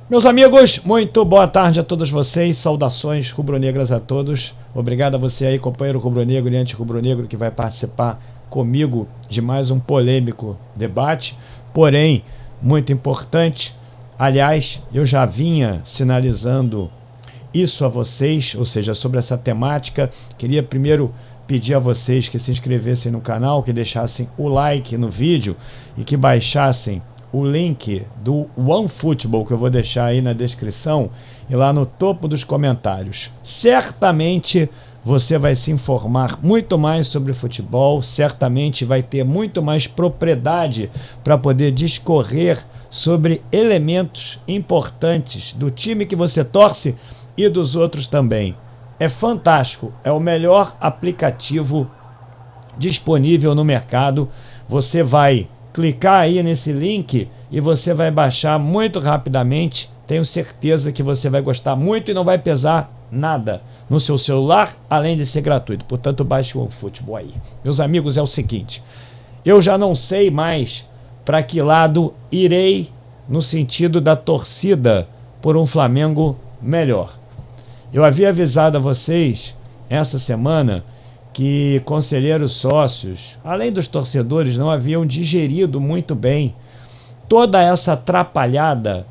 Meus amigos, muito boa tarde a todos vocês, saudações rubro-negras a todos. Obrigado a você aí, companheiro rubro-negro e anti-rubro-negro, que vai participar comigo de mais um polêmico debate, porém, muito importante. Aliás, eu já vinha sinalizando isso a vocês, ou seja, sobre essa temática. Queria primeiro pedir a vocês que se inscrevessem no canal, que deixassem o like no vídeo e que baixassem o link do OneFootball, que eu vou deixar aí na descrição e lá no topo dos comentários. Certamente você vai se informar muito mais sobre futebol, certamente vai ter muito mais propriedade para poder discorrer sobre elementos importantes do time que você torce e dos outros também. É fantástico, é o melhor aplicativo disponível no mercado. Você vai clicar aí nesse link e você vai baixar muito rapidamente. Tenho certeza que você vai gostar muito e não vai pesar nada no seu celular, além de ser gratuito. Portanto, baixe o OneFootball aí. Meus amigos, é o seguinte, eu já não sei mais para que lado irei no sentido da torcida por um Flamengo melhor. Eu havia avisado a vocês essa semana que conselheiros sócios, além dos torcedores, não haviam digerido muito bem toda essa atrapalhada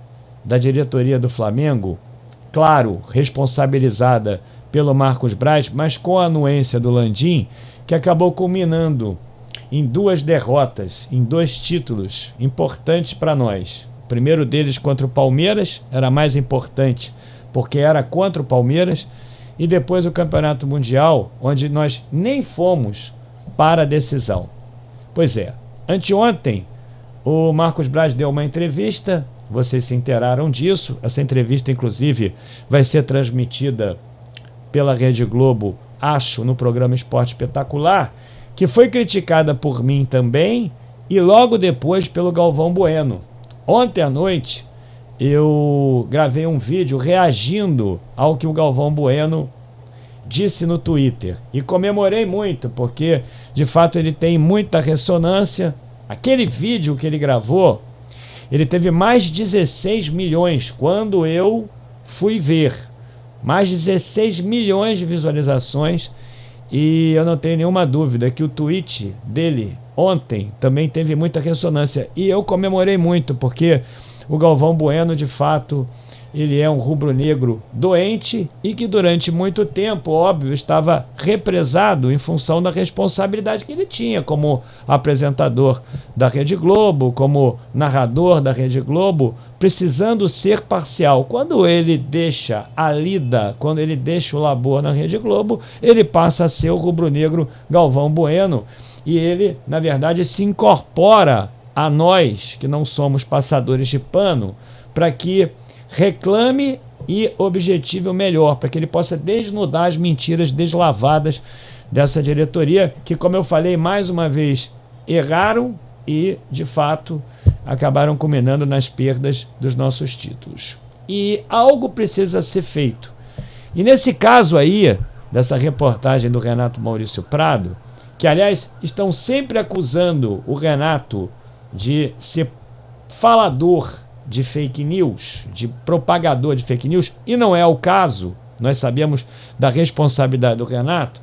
da diretoria do Flamengo, claro, responsabilizada pelo Marcos Braz, mas com a anuência do Landim, que acabou culminando em 2 derrotas, em 2 títulos importantes para nós. O primeiro deles contra o Palmeiras, era mais importante porque era contra o Palmeiras, e depois o Campeonato Mundial, onde nós nem fomos para a decisão. Pois é, anteontem o Marcos Braz deu uma entrevista, vocês se inteiraram disso, essa entrevista inclusive vai ser transmitida pela Rede Globo, acho, no programa Esporte Espetacular, que foi criticada por mim também e logo depois pelo Galvão Bueno. Ontem à noite eu gravei um vídeo reagindo ao que o Galvão Bueno disse no Twitter e comemorei muito, porque de fato ele tem muita ressonância. Aquele vídeo que ele gravou, ele teve mais de 16 milhões quando eu fui ver, mais de 16 milhões de visualizações, e eu não tenho nenhuma dúvida que o tweet dele ontem também teve muita ressonância, e eu comemorei muito, porque o Galvão Bueno, de fato, ele é um rubro-negro doente e que durante muito tempo, óbvio, estava represado em função da responsabilidade que ele tinha como apresentador da Rede Globo, como narrador da Rede Globo, precisando ser parcial. Quando ele deixa a lida, quando ele deixa o labor na Rede Globo, ele passa a ser o rubro-negro Galvão Bueno e ele, na verdade, se incorpora a nós, que não somos passadores de pano, para que reclame e objetive o melhor, para que ele possa desnudar as mentiras deslavadas dessa diretoria, que, como eu falei mais uma vez, erraram e, de fato, acabaram culminando nas perdas dos nossos títulos. E algo precisa ser feito. E nesse caso aí, dessa reportagem do Renato Maurício Prado, que, aliás, estão sempre acusando o Renato de ser falador de fake news, de propagador de fake news, e não é o caso, nós sabemos da responsabilidade do Renato.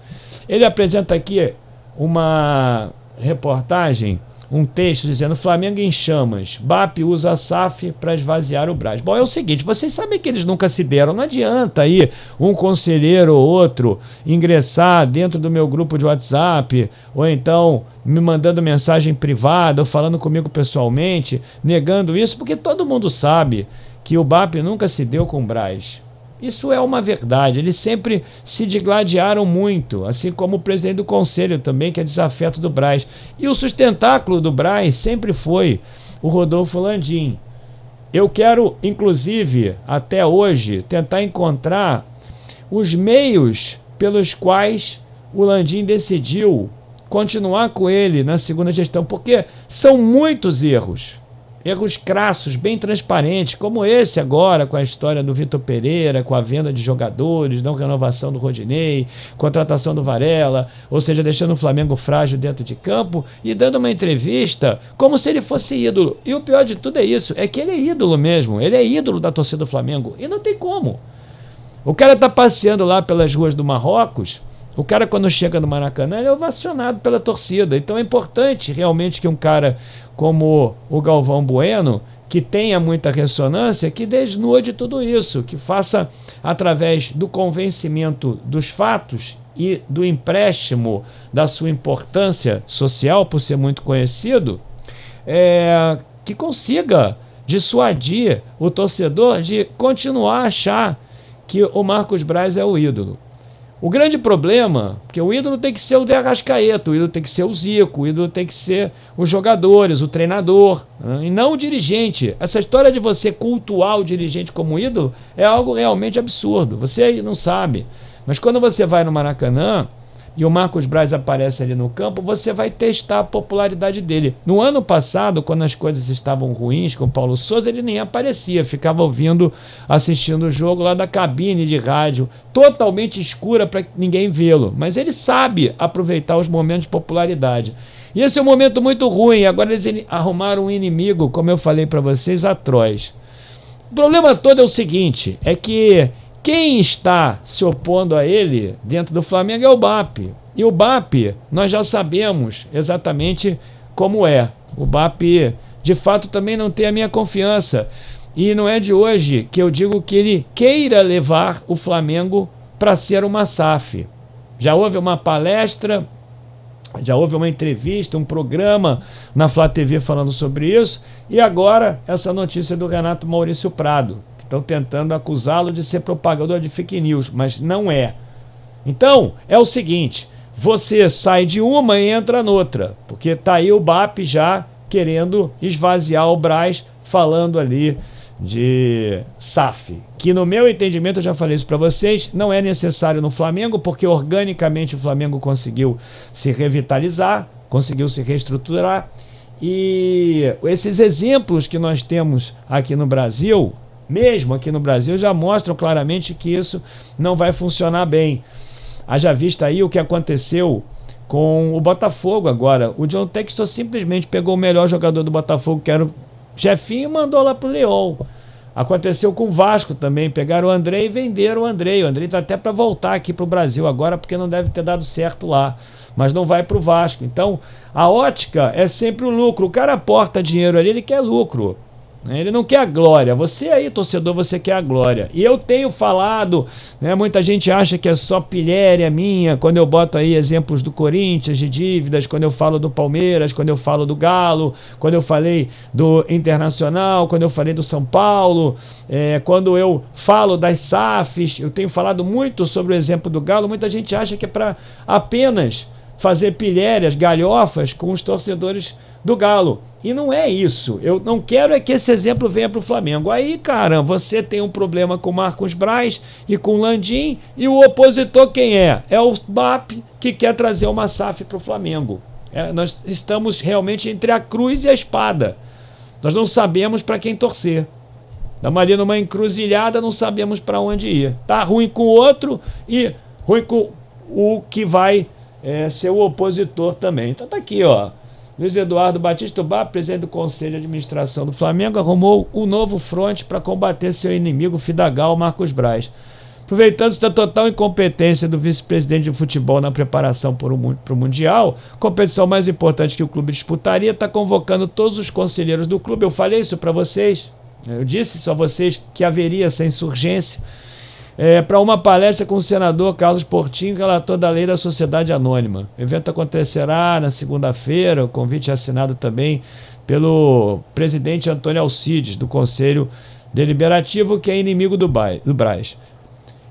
Ele apresenta aqui uma reportagem, um texto dizendo: Flamengo em chamas, BAP usa a SAF para esvaziar o Braz. Bom, é o seguinte, vocês sabem que eles nunca se deram, não adianta aí um conselheiro ou outro ingressar dentro do meu grupo de WhatsApp, ou então me mandando mensagem privada, ou falando comigo pessoalmente, negando isso, porque todo mundo sabe que o BAP nunca se deu com o Braz. Isso é uma verdade, eles sempre se digladiaram muito, assim como o presidente do conselho também, que é desafeto do Braz. E o sustentáculo do Braz sempre foi o Rodolfo Landim. Eu quero, inclusive, até hoje, tentar encontrar os meios pelos quais o Landim decidiu continuar com ele na segunda gestão, porque são muitos erros. erros crassos, bem transparentes, como esse agora, com a história do Vitor Pereira, com a venda de jogadores, não renovação do Rodinei, contratação do Varela, ou seja, deixando o Flamengo frágil dentro de campo e dando uma entrevista como se ele fosse ídolo. E o pior de tudo é isso, é que ele é ídolo mesmo, ele é ídolo da torcida do Flamengo, e não tem como. O cara tá passeando lá pelas ruas do Marrocos, o cara quando chega no Maracanã ele é ovacionado pela torcida. Então é importante realmente que um cara como o Galvão Bueno, que tenha muita ressonância, que desnude tudo isso, que faça através do convencimento dos fatos e do empréstimo da sua importância social, por ser muito conhecido, que consiga dissuadir o torcedor de continuar a achar que o Marcos Braz é o ídolo. O grande problema, porque o ídolo tem que ser o de Arrascaeta, o ídolo tem que ser o Zico, o ídolo tem que ser os jogadores, o treinador, né? E não o dirigente. Essa história de você cultuar o dirigente como ídolo é algo realmente absurdo. Você não sabe. Mas quando você vai no Maracanã e o Marcos Braz aparece ali no campo, você vai testar a popularidade dele. No ano passado, quando as coisas estavam ruins com o Paulo Sousa, ele nem aparecia, ficava assistindo o jogo lá da cabine de rádio, totalmente escura para ninguém vê-lo. Mas ele sabe aproveitar os momentos de popularidade. E esse é um momento muito ruim. Agora eles arrumaram um inimigo, como eu falei para vocês, atroz. O problema todo é o seguinte, é que quem está se opondo a ele dentro do Flamengo é o BAP. E o BAP, nós já sabemos exatamente como é. O BAP, de fato, também não tem a minha confiança. E não é de hoje que eu digo que ele queira levar o Flamengo para ser uma SAF. Já houve uma palestra, já houve uma entrevista, um programa na Flá TV falando sobre isso. E agora essa notícia do Renato Maurício Prado. Estão tentando acusá-lo de ser propagador de fake news, mas não é. Então, é o seguinte, você sai de uma e entra noutra, porque está aí o BAP já querendo esvaziar o Braz, falando ali de SAF, que no meu entendimento, eu já falei isso para vocês, não é necessário no Flamengo, porque organicamente o Flamengo conseguiu se revitalizar, conseguiu se reestruturar, e esses exemplos que nós temos aqui no Brasil, mesmo aqui no Brasil, já mostram claramente que isso não vai funcionar bem. Haja vista aí o que aconteceu com o Botafogo agora. O John Textor simplesmente pegou o melhor jogador do Botafogo, que era o Jefinho, e mandou lá pro Leão. Aconteceu com o Vasco também. Pegaram o André e venderam o André. O André está até para voltar aqui pro Brasil agora, porque não deve ter dado certo lá. Mas não vai pro Vasco. Então, a ótica é sempre o lucro. O cara aporta dinheiro ali, ele quer lucro. Ele não quer a glória. Você aí, torcedor, você quer a glória. E eu tenho falado, né, muita gente acha que é só pilhéria minha, quando eu boto aí exemplos do Corinthians, de dívidas, quando eu falo do Palmeiras, quando eu falo do Galo, quando eu falei do Internacional, quando eu falei do São Paulo, quando eu falo das SAFs, eu tenho falado muito sobre o exemplo do Galo. Muita gente acha que é para apenas fazer pilhérias, galhofas com os torcedores do Galo. E não é isso. Eu não quero é que esse exemplo venha para o Flamengo. Aí, cara, você tem um problema com o Marcos Braz e com o Landim, e o opositor quem é? É o BAP, que quer trazer uma SAF para o Flamengo. Nós estamos realmente entre a cruz e a espada. Nós não sabemos para quem torcer. Estamos ali numa encruzilhada, não sabemos para onde ir. Tá ruim com o outro e ruim com o que vai ser o opositor também. Então tá aqui, ó. Luiz Eduardo Batista, o BAP, presidente do Conselho de Administração do Flamengo, arrumou um novo fronte para combater seu inimigo Fidagal, Marcos Braz. Aproveitando-se da total incompetência do vice-presidente de futebol na preparação para o Mundial, competição mais importante que o clube disputaria, está convocando todos os conselheiros do clube. Eu falei isso para vocês, eu disse isso a vocês, que haveria essa insurgência, para uma palestra com o senador Carlos Portinho, relator da lei da sociedade anônima. O evento acontecerá na segunda-feira, o convite é assinado também pelo presidente Antônio Alcides, do Conselho Deliberativo, que é inimigo do Braz.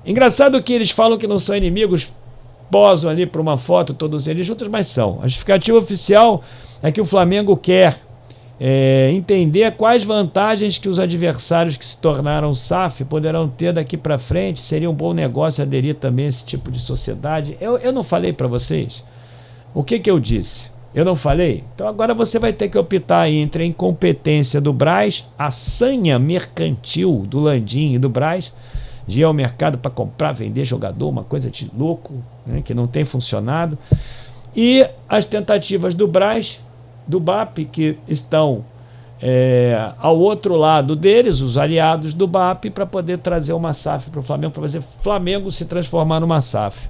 Engraçado que eles falam que não são inimigos, posam ali para uma foto, todos eles juntos, mas são. A justificativa oficial é que o Flamengo quer entender quais vantagens que os adversários que se tornaram SAF poderão ter daqui para frente. Seria um bom negócio aderir também a esse tipo de sociedade. Eu não falei para vocês? O que eu disse? Eu não falei? Então agora você vai ter que optar entre a incompetência do Braz, a sanha mercantil do Landim e do Braz, de ir ao mercado para comprar, vender jogador, uma coisa de louco, né, que não tem funcionado, e as tentativas do Braz, do BAP, que estão ao outro lado deles, os aliados do BAP, para poder trazer uma SAF para o Flamengo, para fazer Flamengo se transformar numa SAF.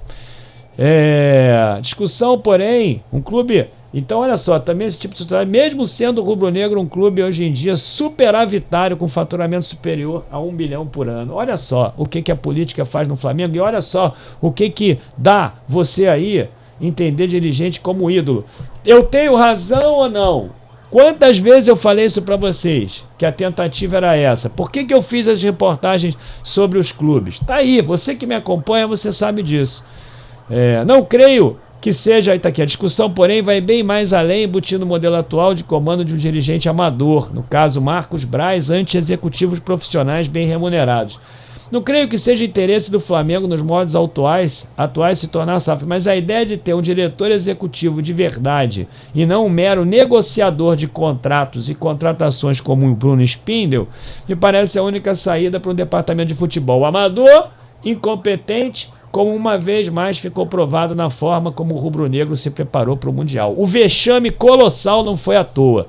Discussão, porém, um clube... Então, olha só, também esse tipo de situação, mesmo sendo o rubro-negro um clube hoje em dia superavitário, com faturamento superior a 1 bilhão por ano. Olha só o que a política faz no Flamengo e olha só o que dá você aí entender dirigente como ídolo. Eu tenho razão ou não? Quantas vezes eu falei isso para vocês, que a tentativa era essa? Por que eu fiz as reportagens sobre os clubes? Tá aí, você que me acompanha, você sabe disso. Não creio que seja, aí está aqui, a discussão, porém, vai bem mais além, embutindo o modelo atual de comando de um dirigente amador, no caso Marcos Braz, ante-executivos profissionais bem remunerados. Não creio que seja interesse do Flamengo nos modos atuais se tornar SAF, mas a ideia de ter um diretor executivo de verdade e não um mero negociador de contratos e contratações como o Bruno Spindel, me parece a única saída para um departamento de futebol amador, incompetente, como uma vez mais ficou provado na forma como o rubro-negro se preparou para o Mundial. O vexame colossal não foi à toa.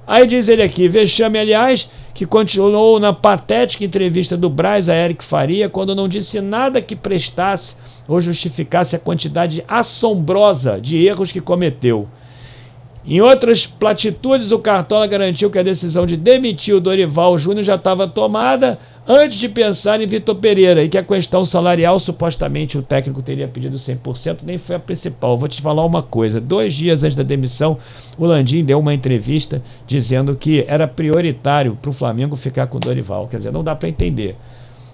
Aí diz ele aqui, vexame, aliás, que continuou na patética entrevista do Braz a Eric Faria, quando não disse nada que prestasse ou justificasse a quantidade assombrosa de erros que cometeu. Em outras platitudes, o Cartola garantiu que a decisão de demitir o Dorival Júnior já estava tomada antes de pensar em Vitor Pereira e que a questão salarial, supostamente o técnico teria pedido 100%, nem foi a principal. Vou te falar uma coisa, 2 dias antes da demissão, o Landim deu uma entrevista dizendo que era prioritário para o Flamengo ficar com o Dorival. Quer dizer, não dá para entender.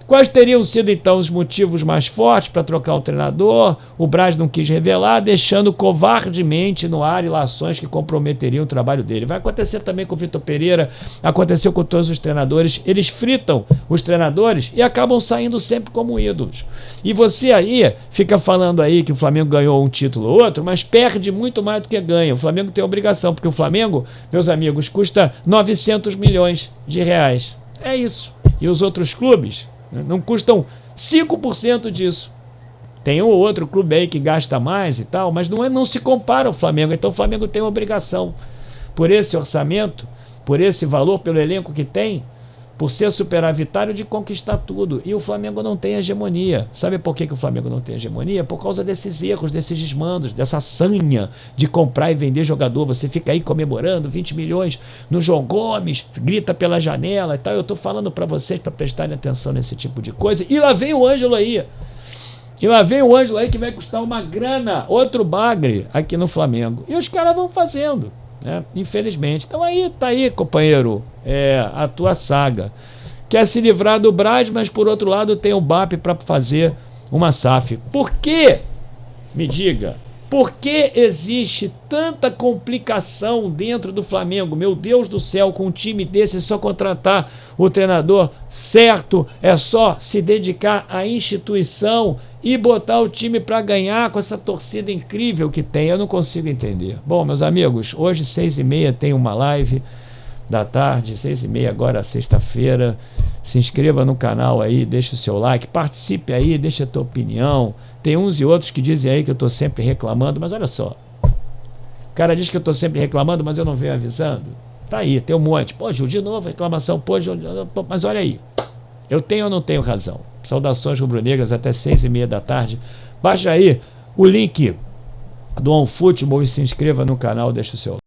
Quais teriam sido, então, os motivos mais fortes para trocar o treinador? O Braz não quis revelar, deixando covardemente no ar ilações que comprometeriam o trabalho dele. Vai acontecer também com o Vitor Pereira, aconteceu com todos os treinadores. Eles fritam os treinadores e acabam saindo sempre como ídolos. E você aí fica falando aí que o Flamengo ganhou um título ou outro, mas perde muito mais do que ganha. O Flamengo tem obrigação, porque o Flamengo, meus amigos, custa 900 milhões de reais. É isso. E os outros clubes não custam 5% disso. Tem um ou outro clube aí que gasta mais e tal, mas não se compara ao Flamengo. Então o Flamengo tem uma obrigação, por esse orçamento, por esse valor, pelo elenco que tem, por ser superavitário, de conquistar tudo. E o Flamengo não tem hegemonia. Sabe por que o Flamengo não tem hegemonia? Por causa desses erros, desses desmandos, dessa sanha de comprar e vender jogador. Você fica aí comemorando 20 milhões no João Gomes, grita pela janela e tal. Eu estou falando para vocês para prestarem atenção nesse tipo de coisa. E lá vem o Ângelo aí. Que vai custar uma grana, outro bagre aqui no Flamengo. E os caras vão fazendo, né? Infelizmente. Então aí, tá aí, companheiro, a tua saga. Quer se livrar do Braz, mas por outro lado tem o BAP para fazer uma SAF. Por quê? Me diga. Por que existe tanta complicação dentro do Flamengo? Meu Deus do céu, com um time desse é só contratar o treinador certo, é só se dedicar à instituição e botar o time para ganhar com essa torcida incrível que tem. Eu não consigo entender. Bom, meus amigos, hoje 6h30 tem uma live da tarde, 6h30 agora, sexta-feira. Se inscreva no canal aí, deixa o seu like, participe aí, deixa a tua opinião. Tem uns e outros que dizem aí que eu estou sempre reclamando, mas olha só. O cara diz que eu estou sempre reclamando, mas eu não venho avisando. Tá aí, tem um monte. Pô, Gil, de novo reclamação. Pô, Gil, mas olha aí. Eu tenho ou não tenho razão? Saudações rubro-negras até 6h30 da tarde. Baixa aí o link do OneFootball e se inscreva no canal, deixa o seu like.